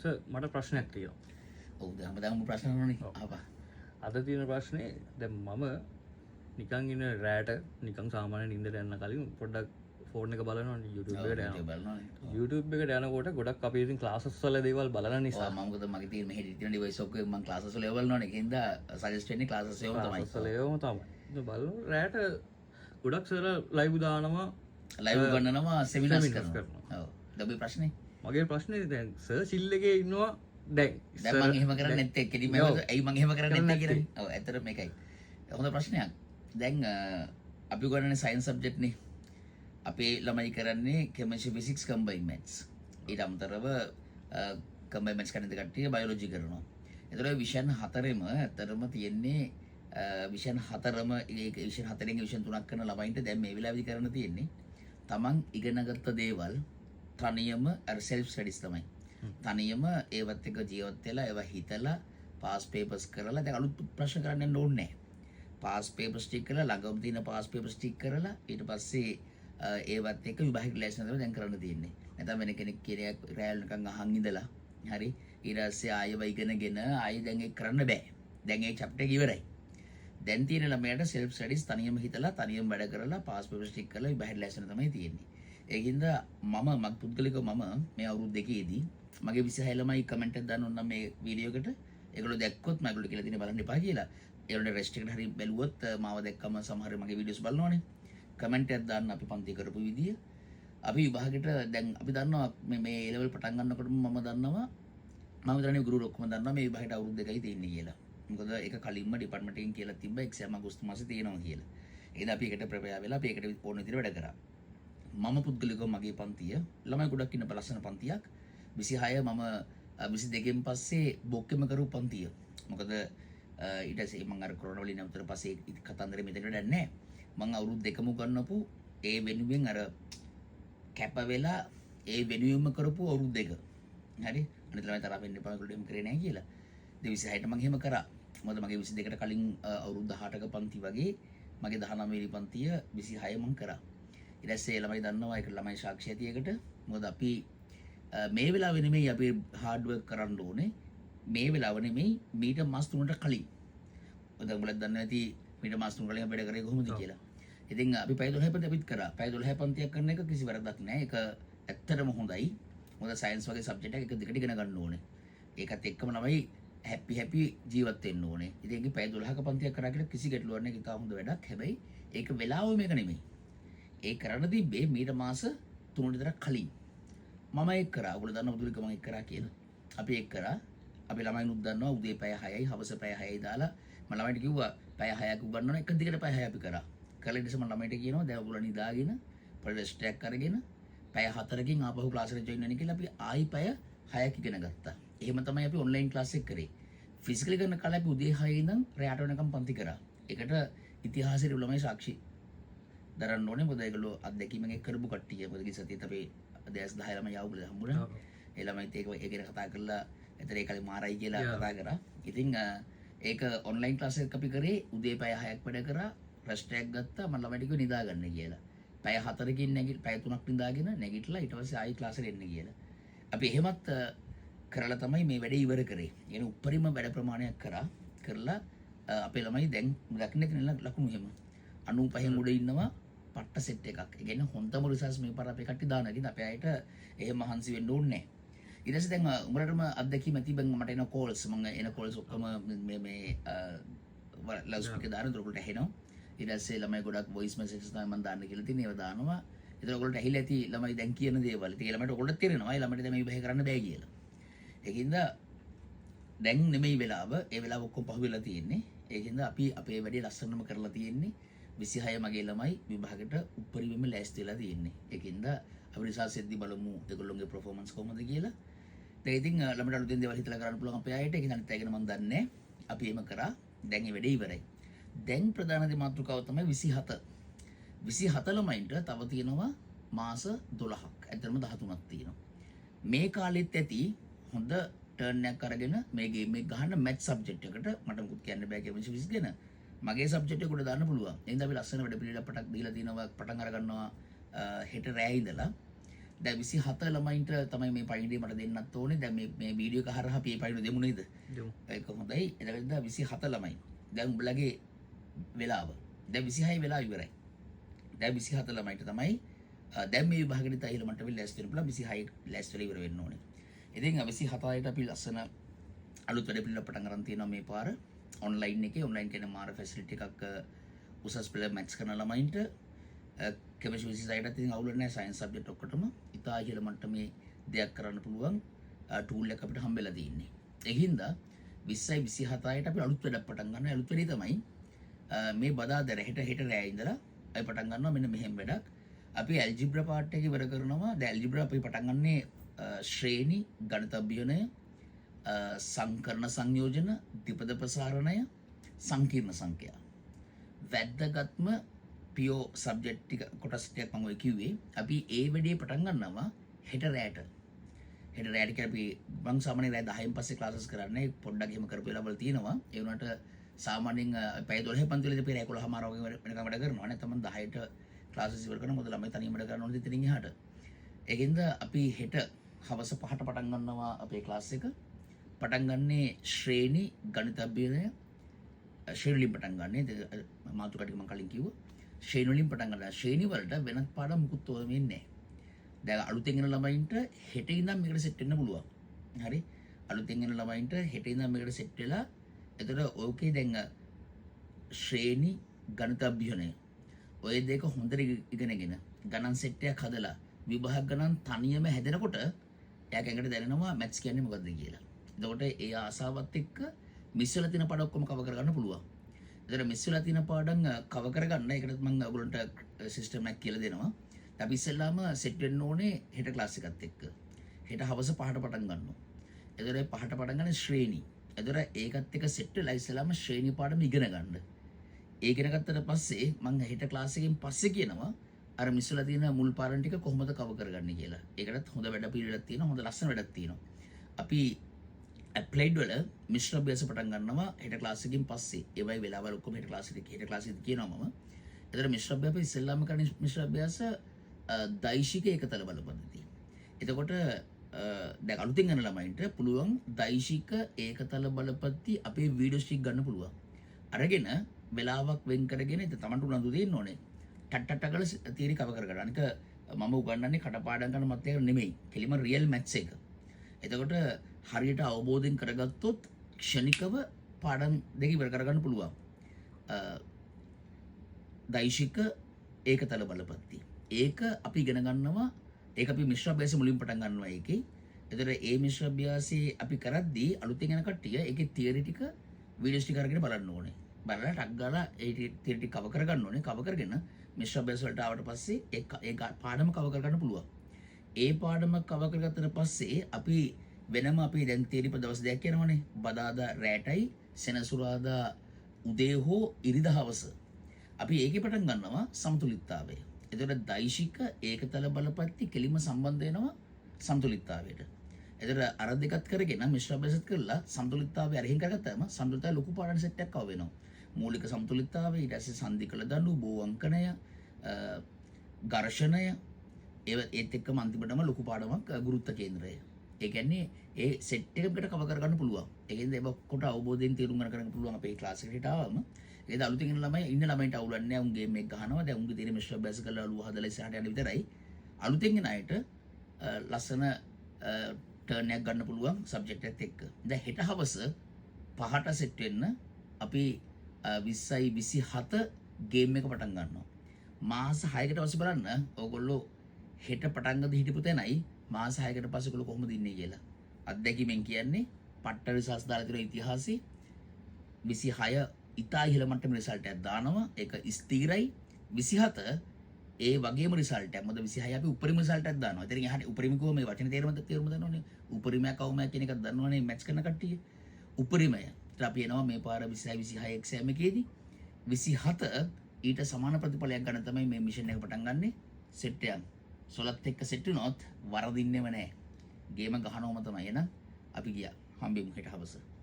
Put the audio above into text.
Sir මට ප්‍රශ්නයක් තියෙනවා. ඔව් හැමදාම ප්‍රශ්න අහනවනේ. අහපන්. අද තියෙන ප්‍රශ්නේ දැන් මම නිකන් ඉන්න රෑට නිකන් සාමාන්‍ය නිින්දට යන්න කලින් පොඩ්ඩක් ෆෝන් එක බලනවනේ YouTube එකට යනවා. බලනවනේ. YouTube එකට යනකොට ගොඩක් අපි ඉතින් ක්ලාසස් වල දේවල් බලන නිසා මම මොකද මගේ තියෙන මෙහෙ තියෙන ඩිවයිස් ඔක්කොම මම ක්ලාසස් වල බලනවනේ. ඒකින්ද සජෙස්ට් වෙන්නේ ක්ලාසස් ඒවම තමයි. ක්ලාසස් වල ඒවම තමයි. ඉතින් බලමු රෑට ගොඩක් සර් ලයිව් දානවා. ලයිව් ගන්නනවා සෙමිනාර්ස් seminars කරනවා. ඔව්. දැන් ප්‍රශ්නේ. මගේ ප්‍රශ්නේ දැන් සර් සිල් එකේ ඉන්නවා දැන් දැන් මම එහෙම කරන්නේ නැත්තේ කෙලිම ඇයි මම එහෙම කරන්නේ නැත්තේ කියලා. ඔව් ඇත්තට මේකයි. හොඳ ප්‍රශ්නයක්. දැන් අපි ගන්නනේ සයන්ස් සබ්ජෙක්ට් නේ. අපේ ළමයි කරන්නේ කෙමිස්ට්‍රි ෆිසික්ස් කම්බයින් මැත්ස්. ඊට අමතරව කම්බයින් මැත්ස් කරන කට්ටිය බයොලොජි කරනවා. ඒතකොට විෂන් හතරෙම ඇත්තටම තියෙන්නේ විෂන් හතරම ඒක විෂන් හතරෙන් විෂන් තුනක් කරන ළමයින්ට දැන් මේ වෙලාවේදී කරන්න තියෙන්නේ තමන් ඉගෙනගත්ත දේවල් තනියම අර සෙල්ෆ් ස්ටඩිස් තමයි. තනියම ඒවත් එක ජීවත් වෙලා ඒවා හිතලා පාස් පේපර්ස් කරලා දැන් අලුත් ප්‍රශ්න කරන්න යන්න ඕනේ නැහැ. පාස් පේපර්ස් ටික කරලා ළඟම තියෙන පාස් පේපර්ස් ටික කරලා ඊට පස්සේ ඒවත් එක විභාග ක්ලාස් නේද දැන් කරන්න තියෙන්නේ. නැත්නම් වෙන කෙනෙක් කියන රැයල් නිකන් අහන් ඉඳලා හරි ඊට පස්සේ ආයෙව ඉගෙනගෙන ආයෙ දැන් ඒක කරන්න බෑ. දැන් ඒ චැප්ටර් එක ඉවරයි. දැන් තියෙන ළමයට සෙල්ෆ් ස්ටඩිස් තනියම හිතලා තනියම වැඩ කරලා පාස් පේපර්ස් ටික කරලා විභාග ක්ලාස් තමයි තියෙන්නේ. ඒකින්ද මම පුද්ගලිකව මම මේ අවුරුදු දෙකේදී මගේ 26 ළමයි කමෙන්ට් එකක් දාන්න ඕන මේ වීඩියෝ එකට. ඒගොල්ලෝ දැක්කොත් මම ඒගොල්ලෝ කියලා තියෙන බලන්න එපා කියලා. ඒගොල්ලෝ රෙස්ට් එකට හරි බැලුවොත් මාව දැක්කම සමහර මගේ වීඩියෝස් බලනවනේ. කමෙන්ට් එකක් දාන්න අපි පන්ති කරපු විදිය. අපි විභාගෙට දැන් අපි දන්නවා මේ A level පටන් ගන්නකොටම මම දන්නවා මම දන්නේ ගුරු ඔක්කොම දන්නවා මේ විභාගෙට අවුරුදු දෙකයි තියෙන්නේ කියලා. මොකද ඒක කලින්ම ඩිපාර්ට්මන්ට් එකෙන් කියලා තිබ්බා එක්සෑම් අගෝස්තු මාසේ තියෙනවා කියලා. එහෙනම් අපි ඒකට ප්‍රෙපෙයාර් වෙලා අපි ඒකට ඕන විදිහට වැඩ කරා. මම පුද්ගලිකව මගේ පන්තිය ළමයි ගොඩක් ඉන්න ලස්සන පන්තියක් 26 මම 22න් පස්සේ බොක්කෙම කරු පන්තිය. මොකද ඊට පස්සේ මම අර කොරෝනා වලින් අතර පස්සේ කතන්දරේ මෙතන වැඩක් නැහැ. මම අවුරුදු දෙකම ගන්නපු ඒ වෙනුවෙන් අර කැප වෙලා ඒ වෙනුවෙන්ම කරපු අවුරුදු දෙක. හරි? අනිත් ළමයි තරහ වෙන්න එපා ඒගොල්ලෝ එහෙම කරේ නැහැ කියලා. 26ට මම එහෙම කරා. මොකද මගේ 22කට කලින් අවුරුදු 18ක පන්ති වගේ මගේ 19 වෙනි පන්තිය 26 මම කරා. ඊට පස්සේ ළමයි දන්නවා ඒක ළමයි සාක්ෂි ඇතියකට. මොකද අපි මේ වෙලාවෙ නෙමෙයි අපි හાર્ඩ් වර්ක් කරන්න ඕනේ. මේ වෙලාව නෙමෙයි මීට මාස 3කට කලින්. ඔය දැන් උඹලා දන්නේ නැති මීට මාස 3 කලින් වැඩ කරේ කොහොමද කියලා. ඉතින් අපි පැය 12 පන්ති අපිත් කරා. පැය 12 පන්තියක් කරන එක කිසි වැරද්දක් නැහැ. ඒක ඇත්තටම හොඳයි. මොකද සයන්ස් වගේ සබ්ජෙක්ට් එකක් එක දිගට ඉගෙන ගන්න ඕනේ. ඒකත් එක්කම ළමයි හැපි ජීවත් වෙන්න ඕනේ. ඉතින් ඒක පැය 12ක පන්තියක් කරා කියලා කිසි ගැටලුවක් නැහැ. ඒක හොඳ වැඩක්. හැබැයි ඒක වෙලාව මේක නෙමෙයි. ඒ කරන්න තිබ්බේ මීට මාස 3 විතර කලින්. මම ඒක කරා. ඔයගොල්ලෝ දන්නවා බුදුලික මම ඒක කරා කියලා. අපි ඒක කරා. අපි ළමයිනුත් දන්නවා උදේ පැය 6යි හවස පැය 6යි දාලා මම ළමයින්ට කිව්වා පැය 6ක් උගන්වනවා එක දිගට පැය 6 අපි කරා. කලින් ඉතින් මම ළමයින්ට කියනවා දැන් ඔයගොල්ලෝ නිදාගෙන පොඩි රෙස්ට් එකක් අරගෙන පැය 4කින් ආපහු ක්ලාස් එකට ජොයින් වෙන්න කියලා අපි ආයි පැය 6ක් ඉගෙන ගත්තා. එහෙම තමයි අපි ඔන්ලයින් ක්ලාස් එක කරේ. ෆිසිකලි කරන කාලේ අපි උදේ 6 ඉඳන් රැයට වෙනකම් පන්ති කරා. ඒකට ඉතිහාසයේ ළමයි සාක්ෂි දරන්න ඕනේ. මොකද ඒගොල්ලෝ අත්දැකීමෙන් එක් කරපු කට්ටිය. මොකද ගිය සතියේත් අපේ 10 ළමයි ආවුල හම්බුණා. ඒ ළමයිත් ඒක ගැන කතා කරලා එතන ඒකලේ මාරයි කියලා කතා කරා. ඉතින් ඒක ඔන්ලයින් ක්ලාස් එකක් අපි කරේ උදේ පැය 6ක් වැඩ කරා. රෙස්ට් එකක් ගත්තා. මම ළමයිට කිව්වා නිදාගන්න කියලා. පැය 4කින් නැගිට පැය 3ක් නිදාගෙන නැගිටලා ඊට පස්සේ ආයි ක්ලාස් එකට එන්න කියලා. අපි එහෙමත් කරලා තමයි මේ වැඩේ ඉවර කරේ. يعني උපරිම වැඩ ප්‍රමාණයක් කරලා අපේ ළමයි දැන් දකින්න තියෙන ලකුණු එහෙම 95න් උඩ ඉන්නවා පට්ට සෙට් එකක්. ඒ කියන්නේ හොඳම රිසර්ච් මේ පාර අපේ කට්ටිය දානවා. ඉතින් අපේ අයට එහෙම මහන්සි වෙන්න ඕනේ නැහැ. ඊට පස්සේ දැන් උඹලටම අත්දැකීම තිබෙන මට එන කෝල්ස් මම එන කෝල්ස් ඔක්කොම මේ ලවුඩ් ස්පීකර් දාන උඩට ඇහෙනවා. ඊට පස්සේ ළමයි ගොඩක් වොයිස් මෙසේජස් තමයි මම දාන්න කියලා තියෙන ඒවා දානවා. ඒතර ඔයගොල්ලන්ට ඇහිලා ඇති ළමයි දැන් කියන දේවල්. ඉතින් ඒ ළමයිට ඔයගොල්ලන්ට තේරෙනවා. ඒ ළමයිට දැන් මේ විභාගය කරන්න බෑ කියලා. ඒකින්ද දැන් නෙමෙයි වෙලාව. ඒ වෙලාව ඔක්කොම පහුවෙලා තියෙන්නේ. ඒකින්ද අපි අපේ වැඩේ ලස්සනම කරලා තියෙන්නේ. 26 මගේ ළමයි විභාගෙට උපරිමම ලෑස්ති වෙලා තියෙන්නේ. ඒකින්ද අපි රිසර්ච් එද්දි බලමු ඒගොල්ලෝගේ performance කොහොමද කියලා. දැන් ඉතින් ළමයට අලුතෙන් දේවල් හිතලා කරන්න පුළුවන් අපේ අයට. ඒක අනිත් අය ගැන මම දන්නේ නැහැ. අපි එහෙම කරා. දැන් මේ වැඩේ ඉවරයි. දැන් ප්‍රධාන දේ මාතෘකාව තමයි 27. 27 ළමයින්ට තව තියෙනවා මාස 12ක්. ඇත්තටම 13ක් තියෙනවා. මේ කාලෙත් ඇති හොඳ ටර්න් එකක් අරගෙන මේ ගේම් එක ගහන්න මැච් සබ්ජෙක්ට් එකට මට මුකුත් කියන්න බෑ කෙමිස්ට්‍රි ෆිසික්ස් ගැන. මගේ සබ්ජෙක්ට් එක උඩ දාන්න පුළුවන්. එහෙනම් අපි ලස්සන වැඩ පිළිවෙලක් පටන් දීලා තිනවා පටන් අර ගන්නවා හෙට රෑ ඉඳලා දැන් 27 ළමයින්ට තමයි මේ පණිවිඩය මට දෙන්නත් ඕනේ. දැන් මේ වීඩියෝ එක හරහා අපි මේ පණිවිඩය දෙමු නේද? දෙමු. ඒක හොඳයි. එතකොට 27 ළමයි. දැන් උඹලගේ වෙලාව. දැන් 26 වෙලාව ඉවරයි. දැන් 27 ළමයිට තමයි දැන් මේ විභාගෙට තයිල මට වෙල් ලෑස්ති වෙන්න පුළුවන් 26 ලෑස්ති වෙලා ඉවර වෙන්න ඕනේ. ඉතින් 27ට අපි ලස්සන අලුත් වැඩ පිළිවෙල පටන් ගන්න තියෙනවා මේ පාර. ඔන්ලයින් එකේ ඔන්ලයින් කියන මාර ෆැසිලිටි එකක් උසස් පෙළ මැච් කරන ළමයින්ට කෙමිස්ට්‍රි විෂයයට ඉතින් අවුල නැහැ සයන්ස් සබ්ජෙක්ට් ඔක්කොටම ඉතා ඉහළ මට්ටමේ දෙයක් කරන්න පුළුවන් ටූල් එක අපිට හම්බෙලා තියෙන්නේ. ඒ හින්දා 20යි 27ට අපි අලුත් වැඩක් පටන් ගන්නවා. අලුත් වැඩේ තමයි මේ බදාදා හෙට රෑ ඉඳලා අපි පටන් ගන්නවා මෙන්න මෙහෙම වැඩක්. අපි ඇල්ජිබ්‍රා පාර්ට් එක ඉවර කරනවා. දැන් ඇල්ජිබ්‍රා අපි පටන් ගන්නේ ශ්‍රේණි ගණිත අභියෝගය සංකරණ සංයෝජන ද්විපද ප්‍රසාරණය සංකීර්ණ සංඛ්‍යා වැද්දගත්ම පියෝ සබ්ජෙක්ට් ටික කොටස් ටිකක් මම ඔය කිව්වේ අපි ඒ වැඩේ පටන් ගන්නවා හෙට රැට කියලා අපි මං සාමාන්‍යයෙන් රෑ 10න් පස්සේ ක්ලාසස් කරන්නේ පොඩ්ඩක් එහෙම කරපු වෙලාවල් තියෙනවා ඒ වුණාට සාමාන්‍යයෙන් පැය 12 පන්තිවලදී අපි රෑ 11:00 වගේ වෙනකම් වැඩ කරනවා නැත්නම් 10ට ක්ලාසස් ඉවර කරන මොකද ළමයි තනියම වැඩ කරන්න ඕනේ ඉතින් එහාට ඒකින්ද අපි හෙට හවස 5ට පටන් ගන්නවා අපේ ක්ලාස් එක පටන් ගන්නේ ශ්‍රේණි ගණිත අභ්‍යයනය ශ්‍රේණි වලින් පටන් ගන්න මාතෘකා ටික මම කලින් කිව්වා ශ්‍රේණි වලින් පටන් ගන්නවා ශ්‍රේණි වලට වෙනත් පාඩම් මුකුත් ඕනෙ නැහැ දැන් අලුතෙන් එන ළමයින්ට හෙට ඉඳන් මේකට සෙට් වෙන්න පුළුවන් හරි අලුතෙන් එන ළමයින්ට හෙට ඉඳන් මේකට සෙට් වෙලා එතකොට ඕකේ දැන් ශ්‍රේණි ගණිත අභ්‍යයනය ඔය දෙක හොඳට ඉගෙනගෙන ගණන් සෙට් එකක් හදලා විභාග ගණන් තනියම හැදෙනකොට එයාට ඇඟට දැනෙනවා මැත්ස් කියන්නේ මොකද්ද කියලා. එතකොට ඒ ආසාවත් එක්ක මිස් වෙලා තියෙන පාඩම් ඔක්කොම කවර් කරගන්න පුළුවන්. එතකොට මිස් වෙලා තියෙන පාඩම් කවර් කරගන්න ඒකට මම ඔයගොල්ලන්ට සිස්ටම් එකක් කියලා දෙනවා. අපි ඉස්සෙල්ලාම සෙට් වෙන්න ඕනේ හෙට ක්ලාස් එකත් එක්ක. හෙට හවස 5ට පටන් ගන්නවා. එතකොට 5ට පටන් ගන්න ශ්‍රේණි. එතකොට ඒකත් එක්ක සෙට් වෙලා ඉස්සෙල්ලාම ශ්‍රේණි පාඩම ඉගෙන ගන්න. ඒ ඉගෙන ගත්තට පස්සේ මම හෙට ක්ලාස් එකෙන් පස්සේ කියනවා අර මිස් වෙලා තියෙන මුල් පාඩම් ටික කොහොමද කවර් කරගන්නේ කියලා. ඒකටත් හොඳ වැඩ පිළිවෙලක් තියෙනවා. හොඳ ලස්සන වැඩක් තියෙනවා. අපි ඇප්ලයිඩ් වල මිශ්‍ර අභ්‍යාස පටන් ගන්නවා හෙට ක්ලාස් එකකින් පස්සේ. ඒවයි වෙලාවල් ඔක්කොම හෙට ක්ලාස් එකේ කියනවා මම. එතකොට මිශ්‍ර අභ්‍යාස ඉස්සෙල්ලාම කරන මිශ්‍ර අභ්‍යාස දෛශික ඒකතල බල පද්ධතිය. එතකොට දැන් අලුතින් යන ළමයින්ට පුළුවන් දෛශික ඒකතල බලපද්ධති අපේ වීඩියෝ ස්ටික් ගන්න පුළුවන්. අරගෙන වෙලාවක් වෙන් කරගෙන ඉතින් Tamanට උනන්දු දෙන්න ඕනේ. ටට්ටට කරලා තියරි කව කරගන්න. අනික මම උගන්වන්නේ කටපාඩම් කරන මත් එක නෙමෙයි. කෙලිම රියල් මැත්ස් එක. එතකොට හරියට අවබෝධයෙන් කරගත්තොත් ක්ෂණිකව පාඩම් දෙක ඉවර කරගන්න පුළුවන්. දෛශික ඒකතල බලපද්ධතිය. ඒක අපි ඉගෙන ගන්නවා. ඒක අපි මිශ්‍ර අභ්‍යාසෙ මුලින් පටන් ගන්නවා ඒකේ. එතකොට ඒ මිශ්‍ර අභ්‍යාසයේ අපි කරද්දී අලුතෙන් යන කට්ටිය ඒකේ තියරි ටික වීඩියෝස් ටික අරගෙන බලන්න ඕනේ. බලලා ටක් ගාලා ඒ තියරි ටික කවර් කරගන්න ඕනේ. කවර් කරගෙන මිශ්‍ර අභ්‍යාස වලට ආවට පස්සේ ඒ පාඩම කවර් කරගන්න පුළුවන්. ඒ පාඩම කවර් කරගත්තට පස්සේ අපි වෙනම අපි දැන් තියරි දවස් දෙකක් යනවනේ. බදාදා රැටයි සෙනසුරාදා උදේ හෝ ඉරිදා හවස. අපි ඒකේ පටන් ගන්නවා සමතුලිතතාවය. එතකොට දෛශික ඒකතල බලපත්ති කෙලිම සම්බන්ධ වෙනවා සමතුලිතතාවයට. එතකොට අර දෙකත් කරගෙන මිශ්‍ර අභ්‍යාසත් කරලා සමතුලිතතාවය අරහින් කරගත්තාම සමතුලිතතාවය ලොකු පාඩම් සෙට් එකක් ආව වෙනවා. මූලික සමතුලිතතාවය ඊට පස්සේ සංදි කළ දඬු බෝ අංකණය ඝර්ෂණය ඒත් එක්කම අන්තිමටම ලොකු පාඩමක් ගුරුත්ව කේන්ද්‍රය. ඒ කියන්නේ ඒ සෙට් එකකට කවර් කරගන්න පුළුවන්. ඒකෙන්ද ඒක කොට අවබෝධයෙන් තේරුම් ගන්න පුළුවන් අපේ ක්ලාස් එකට ආවම. ඒකද අලුතින් එන ළමයි ඉන්න ළමයින්ට අවුලක් නැහැ. උන් ගේම් එක ගහනවා. දැන් උන්ගේ තියෙන මිශ්‍ර අභ්‍යාස කරලා අලුව හදලා ඉස්සරහට යන විතරයි. අලුතින් එන අයට ලස්සන ටර්න් එකක් ගන්න පුළුවන් සබ්ජෙක්ට් එකත් එක්ක. දැන් හෙට හවස 5ට සෙට් වෙන්න අපි 20යි 27 ගේම් එක පටන් ගන්නවා. මාස 6කට පස්සේ බලන්න ඕගොල්ලෝ හෙට පටන් ගන්න හිටපු තැනයි මාස 6කට පස්සේ ඔයගොල්ලෝ කොහොමද ඉන්නේ කියලා. අත්දැකීමෙන් කියන්නේ පට්ට රිසර්ච් දාලා තියෙන ඉතිහාසයේ 26 ඉතා ඉහළ මට්ටමේ රිසල්ට් එකක් දානවා. ඒක ස්ථිරයි. 27 ඒ වගේම රිසල්ට් එකක්. මොකද 26 අපි උපරිම රිසල්ට් එකක් දානවා. ඉතින් එහාට උපරිම කිව්ව මේ වචනේ තේරුම දන්නවනේ. උපරිමයක් අවමයක් කියන එකක් දන්නවනේ මැච් කරන කට්ටිය. උපරිමය. ඊට අපි එනවා මේ පාර 26 26 එක්සෑම් එකේදී 27 ඊට සමාන ප්‍රතිඵලයක් ගන්න තමයි මේ මිෂන් එක පටන් ගන්නෙ. සෙට් එකක්. සොලත් එක්ක සෙට් වුණොත් වරදින්නෙම නැහැ. ගේම ගහනවම තමයි. එහෙනම් අපි ගියා. හම්බෙමු හෙට හවස.